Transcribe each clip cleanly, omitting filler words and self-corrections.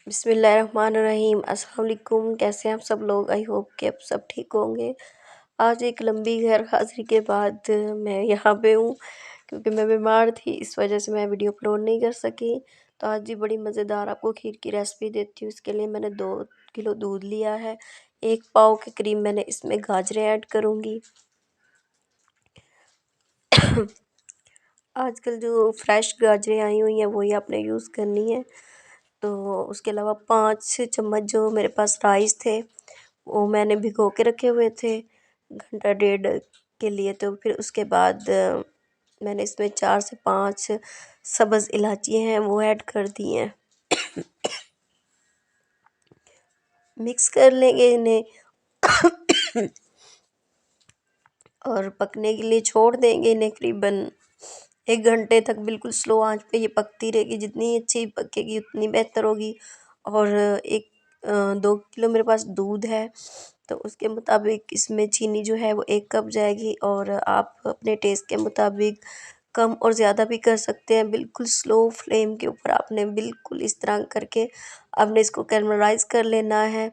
बिस्मिल्लाहिर्रहमानिर्रहीम। अस्सलाम वालेकुम। कैसे हैं आप सब लोग? आई होप कि आप सब ठीक होंगे। आज एक लंबी गैर हाज़िरी के बाद मैं यहाँ पे हूँ क्योंकि मैं बीमार थी, इस वजह से मैं वीडियो अपलोड नहीं कर सकी। तो आज भी बड़ी मज़ेदार आपको खीर की रेसिपी देती हूँ। इसके लिए मैंने 2 किलो दूध लिया है। 1 पाव के करीब मैंने इसमें गाजरें ऐड करूँगी। आजकल जो फ्रेश गाजरें आई हुई हैं वही आपने यूज़ करनी है। तो उसके अलावा 5 चम्मच जो मेरे पास राइस थे वो मैंने भिगो के रखे हुए थे घंटा डेढ़ के लिए। तो फिर उसके बाद मैंने इसमें 4 से 5 सब्ज़ इलायची हैं वो ऐड कर दी हैं। मिक्स कर लेंगे इन्हें और पकने के लिए छोड़ देंगे इन्हें करीबन 1 घंटे तक बिल्कुल स्लो आंच पे ये पकती रहेगी। जितनी अच्छी पकेगी उतनी बेहतर होगी। और 2 किलो मेरे पास दूध है तो उसके मुताबिक इसमें चीनी जो है वो 1 कप जाएगी और आप अपने टेस्ट के मुताबिक कम और ज़्यादा भी कर सकते हैं। बिल्कुल स्लो फ्लेम के ऊपर आपने बिल्कुल इस तरह करके आपने इसको कैरमलाइज़ कर लेना है।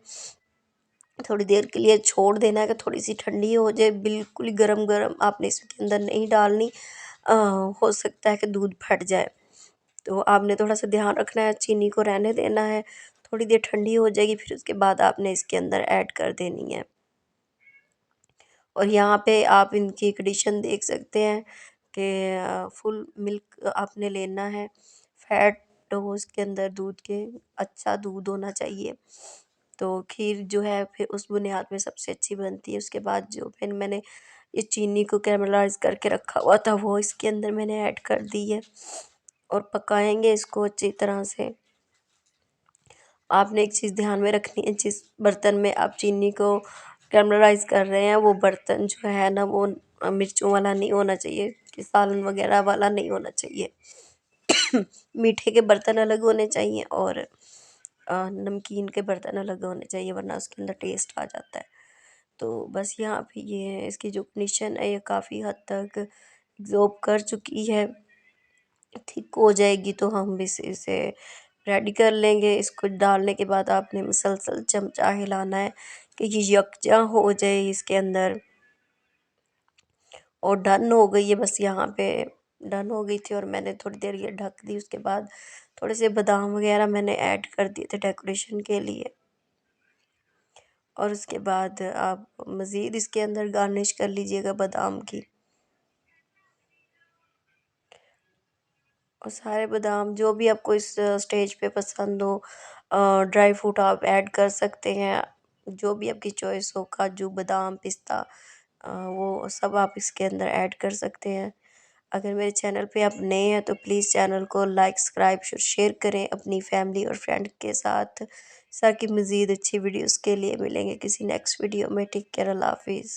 थोड़ी देर के लिए छोड़ देना है कि थोड़ी सी ठंडी हो जाए। बिल्कुल गरम गरम आपने इसके अंदर नहीं डालनी। हो सकता है कि दूध फट जाए, तो आपने थोड़ा सा ध्यान रखना है, चीनी को रहने देना है। थोड़ी देर ठंडी हो जाएगी फिर उसके बाद आपने इसके अंदर ऐड कर देनी है। और यहाँ पे आप इनकी कंडीशन देख सकते हैं कि फुल मिल्क आपने लेना है। फैट हो इसके अंदर दूध के, अच्छा दूध होना चाहिए। तो खीर जो है फिर उस बुनियाद में सबसे अच्छी बनती है। उसके बाद जो फिर मैंने ये चीनी को कैरमलाइज़ करके रखा हुआ था वो इसके अंदर मैंने ऐड कर दी है और पकाएंगे इसको अच्छी तरह से। आपने एक चीज़ ध्यान में रखनी है, जिस बर्तन में आप चीनी को कैरमलाइज़ कर रहे हैं वो बर्तन जो है ना वो मिर्चों वाला नहीं होना चाहिए, कि सालन वगैरह वाला नहीं होना चाहिए। मीठे के बर्तन अलग होने चाहिए और नमकीन के बर्तन अलग होने चाहिए, वरना उसके अंदर टेस्ट आ जाता है। तो बस यहाँ पे ये इसकी जो कंडीशन है ये काफ़ी हद तक एब्ज़ॉर्ब कर चुकी है। थिक हो जाएगी तो हम इसे रेडी कर लेंगे। इसको डालने के बाद आपने मुसलसल चमचा हिलाना है कि ये यकजा हो जाए इसके अंदर। और डन हो गई है, बस यहाँ पे डन हो गई थी और मैंने थोड़ी देर ये ढक दी। उसके बाद थोड़े से बादाम वगैरह मैंने ऐड कर दिए थे डेकोरेशन के लिए। और उसके बाद आप मज़ीद इसके अंदर गार्निश कर लीजिएगा बादाम की। और सारे बादाम जो भी आपको इस स्टेज पे पसंद हो, ड्राई फ्रूट आप ऐड कर सकते हैं, जो भी आपकी चॉइस हो, काजू बादाम पिस्ता, वो सब आप इसके अंदर ऐड कर सकते हैं। अगर मेरे चैनल पे आप नए हैं तो प्लीज़ चैनल को लाइक सब्सक्राइब शेयर करें अपनी फैमिली और फ्रेंड के साथ, ताकि मज़ीद अच्छी वीडियोस के लिए मिलेंगे किसी नेक्स्ट वीडियो में। टेक केयर, अल्लाह हाफिज़।